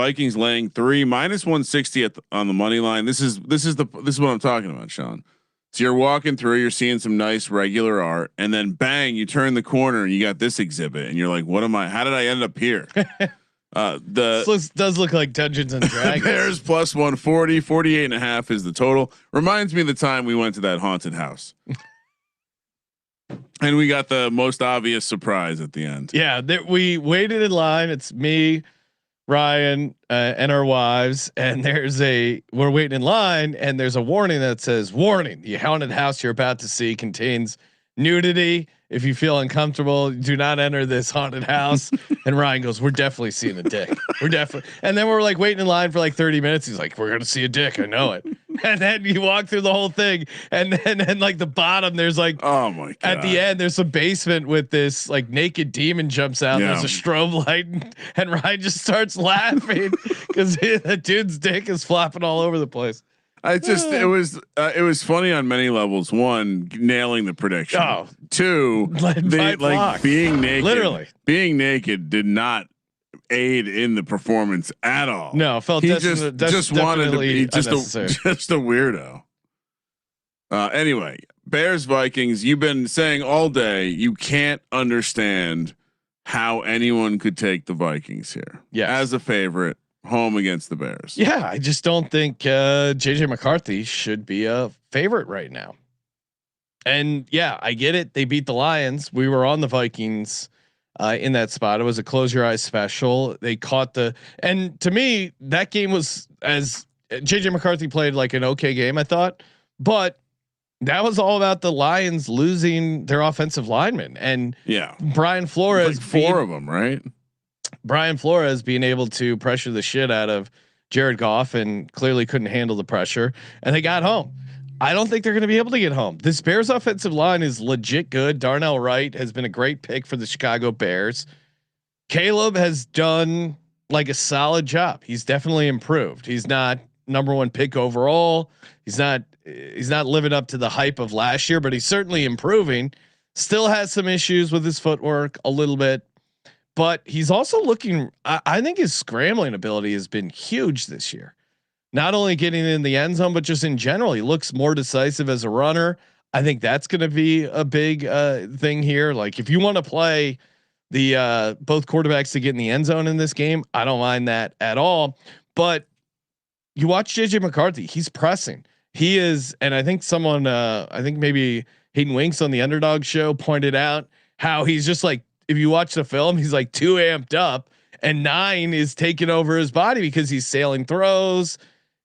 Vikings laying 3 minus 160 on the money line. This is what I'm talking about, Sean. So you're walking through, you're seeing some nice regular art, and then bang, you turn the corner and you got this exhibit, and you're like, "What am I? How did I end up here?" This does look like Dungeons and Dragons. Bears plus 140, 48.5 is the total. Reminds me of the time we went to that haunted house. And we got the most obvious surprise at the end. Yeah, we waited in line. It's me, Ryan, and our wives, and we're waiting in line, and there's a warning that says, "Warning: the haunted house you're about to see contains nudity. If you feel uncomfortable, do not enter this haunted house." And Ryan goes, "We're definitely seeing a dick. We're definitely." And then we're like waiting in line for like 30 minutes. He's like, "We're gonna see a dick. I know it." And then you walk through the whole thing, and then like the bottom, there's like, oh my god! At the end, there's a basement with this like naked demon jumps out. Yeah. There's a strobe light, and Ryan just starts laughing because the dude's dick is flopping all over the place. It was funny on many levels. One, nailing the prediction. Oh. Two, being naked. Literally, being naked did not aid in the performance at all. No, felt he just wanted to be just a weirdo. Anyway, Bears Vikings. You've been saying all day you can't understand how anyone could take the Vikings here. Yeah, as a favorite. Home against the Bears. Yeah, I just don't think JJ McCarthy should be a favorite right now. And yeah, I get it. They beat the Lions. We were on the Vikings in that spot. It was a close your eyes special. They caught and to me, that game was, as JJ McCarthy played like an okay game, I thought, but that was all about the Lions losing their offensive linemen. And yeah, Brian Flores, like 4 of them, right? Brian Flores being able to pressure the shit out of Jared Goff and clearly couldn't handle the pressure, and they got home. I don't think they're going to be able to get home. This Bears offensive line is legit good. Darnell Wright has been a great pick for the Chicago Bears. Caleb has done like a solid job. He's definitely improved. He's not number 1 pick overall. He's not living up to the hype of last year, but he's certainly improving. Still has some issues with his footwork a little bit. But he's also looking. I think his scrambling ability has been huge this year. Not only getting in the end zone, but just in general, he looks more decisive as a runner. I think that's going to be a big thing here. Like if you want to play the both quarterbacks to get in the end zone in this game, I don't mind that at all. But you watch JJ McCarthy; he's pressing. He is, and I think someone, I think maybe Hayden Winks on the Underdog Show pointed out how he's just like. If you watch the film, he's like too amped up, and 9 is taking over his body because he's sailing throws.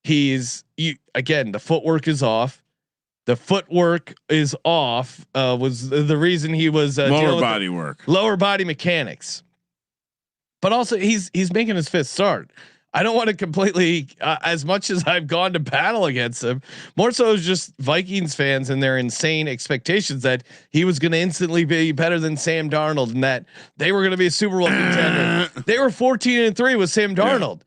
Again, the footwork is off. The footwork is off. Was the reason he was lower body work, lower body mechanics. But also, he's making his 5th start. I don't want to completely, as much as I've gone to battle against him, more so is just Vikings fans and their insane expectations that he was going to instantly be better than Sam Darnold and that they were going to be a Super Bowl contender. They were 14-3 with Sam Darnold.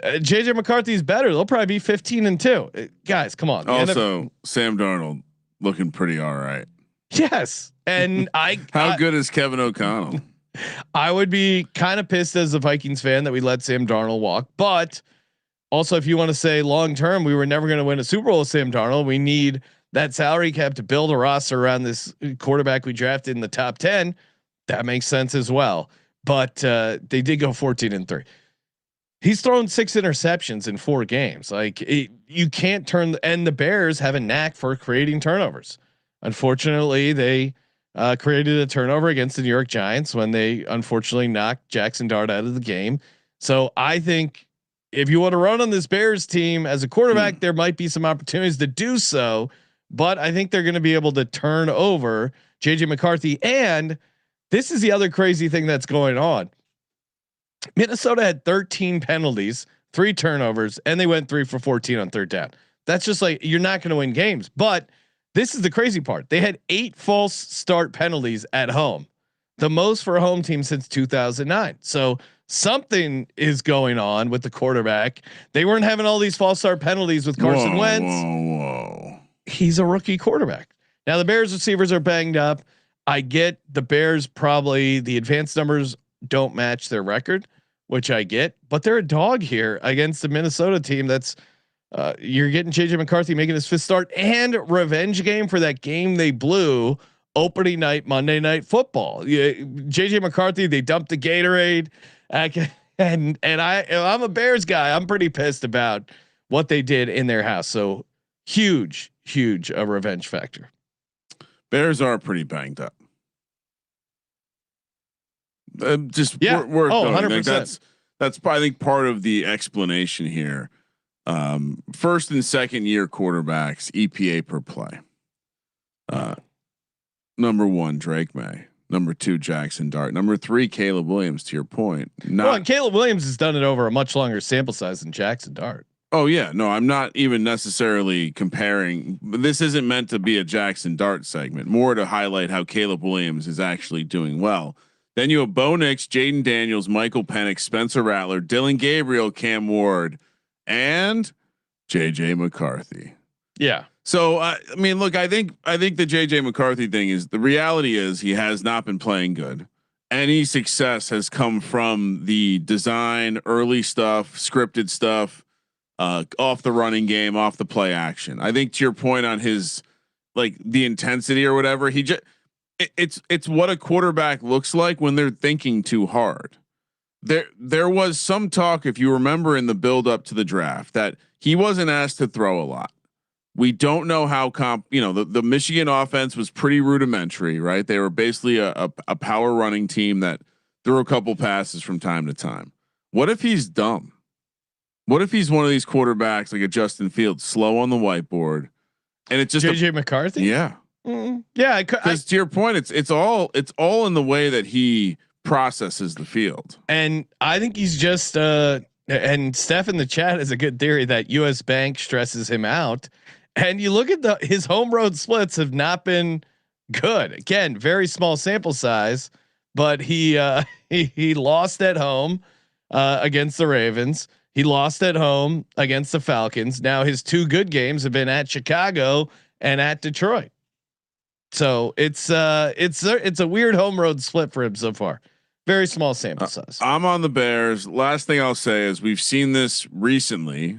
JJ McCarthy's better. They'll probably be 15-2. Guys, come on. Also, Sam Darnold looking pretty all right. Yes, and how good is Kevin O'Connell? I would be kind of pissed as a Vikings fan that we let Sam Darnold walk, but also if you want to say long term, we were never going to win a Super Bowl with Sam Darnold. We need that salary cap to build a roster around this quarterback we drafted in the top 10. That makes sense as well. But they did go 14-3. He's thrown 6 interceptions in 4 games. Like you can't turn. And the Bears have a knack for creating turnovers. Unfortunately, they created a turnover against the New York Giants when they unfortunately knocked Jackson Dart out of the game. So I think if you want to run on this Bears team as a quarterback, there might be some opportunities to do so, but I think they're going to be able to turn over JJ McCarthy. And this is the other crazy thing that's going on. Minnesota had 13 penalties, 3 turnovers, and they went 3 for 14 on 3rd down. That's just like, you're not going to win games, but this is the crazy part. They had 8 false start penalties at home, the most for a home team since 2009. So something is going on with the quarterback. They weren't having all these false start penalties with Carson Wentz. He's a rookie quarterback. Now the Bears receivers are banged up. I get the Bears probably the advanced numbers don't match their record, which I get, but they're a dog here against the Minnesota team. That's you're getting JJ McCarthy making his fifth start and revenge game for that game they blew opening night Monday Night Football. Yeah, JJ McCarthy, they dumped the Gatorade, and I'm a Bears guy. I'm pretty pissed about what they did in their house. So huge revenge factor. Bears are pretty banged up. Just yeah. worth 100%. Like that's I think part of the explanation here. First and second year quarterbacks EPA per play. Number 1 Drake May. Number 2 Jackson Dart. Number 3 Caleb Williams. To your point, and Caleb Williams has done it over a much longer sample size than Jackson Dart. Oh yeah, no, I'm not even necessarily comparing. This isn't meant to be a Jackson Dart segment. More to highlight how Caleb Williams is actually doing well. Then you have Bo Nix, Jaden Daniels, Michael Penix, Spencer Rattler, Dylan Gabriel, Cam Ward, and JJ McCarthy. Yeah. So I mean, look, I think the JJ McCarthy thing is the reality is he has not been playing good. Any success has come from the design, early stuff, scripted stuff, off the running game, off the play action. I think to your point on his like the intensity or whatever, it's what a quarterback looks like when they're thinking too hard. There was some talk, if you remember, in the build up to the draft that he wasn't asked to throw a lot. We don't know how the Michigan offense was pretty rudimentary, right? They were basically a power running team that threw a couple passes from time to time. What if he's dumb? What if he's one of these quarterbacks like a Justin Fields, slow on the whiteboard, and it's just JJ McCarthy? Yeah, yeah. Because to your point, it's all in the way that he processes the field. And I think he's just and Steph in the chat has a good theory that US Bank stresses him out. And you look at his home road splits have not been good. Again, very small sample size, but he lost at home against the Ravens. He lost at home against the Falcons. Now his 2 good games have been at Chicago and at Detroit. So it's a weird home road split for him so far. Very small sample size. I'm on the Bears. Last thing I'll say is we've seen this recently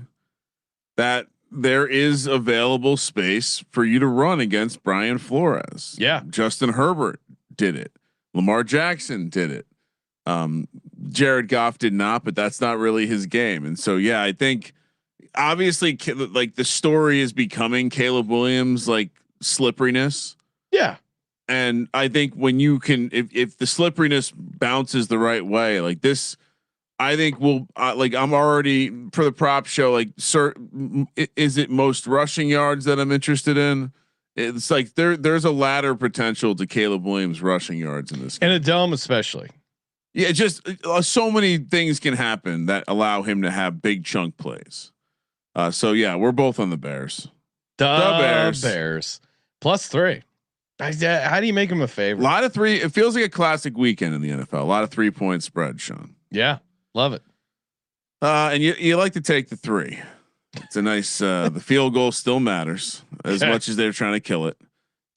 that there is available space for you to run against Brian Flores. Yeah. Justin Herbert did it. Lamar Jackson did it. Jared Goff did not, but that's not really his game. And so, yeah, I think obviously like the story is becoming Caleb Williams, like slipperiness. Yeah. And I think when you can, if the slipperiness bounces the right way, like this, I think we'll like I'm already for the prop show. Like, is it most rushing yards that I'm interested in? It's like there's a ladder potential to Caleb Williams rushing yards in this game. In a dome, especially. Yeah, just so many things can happen that allow him to have big chunk plays. So yeah, we're both on the Bears. The Bears +3. How do you make him a favorite? A lot of 3. It feels like a classic weekend in the NFL. A lot of 3-point spread, Sean. Yeah, love it. And you like to take the 3. It's a nice. The field goal still matters as much as they're trying to kill it.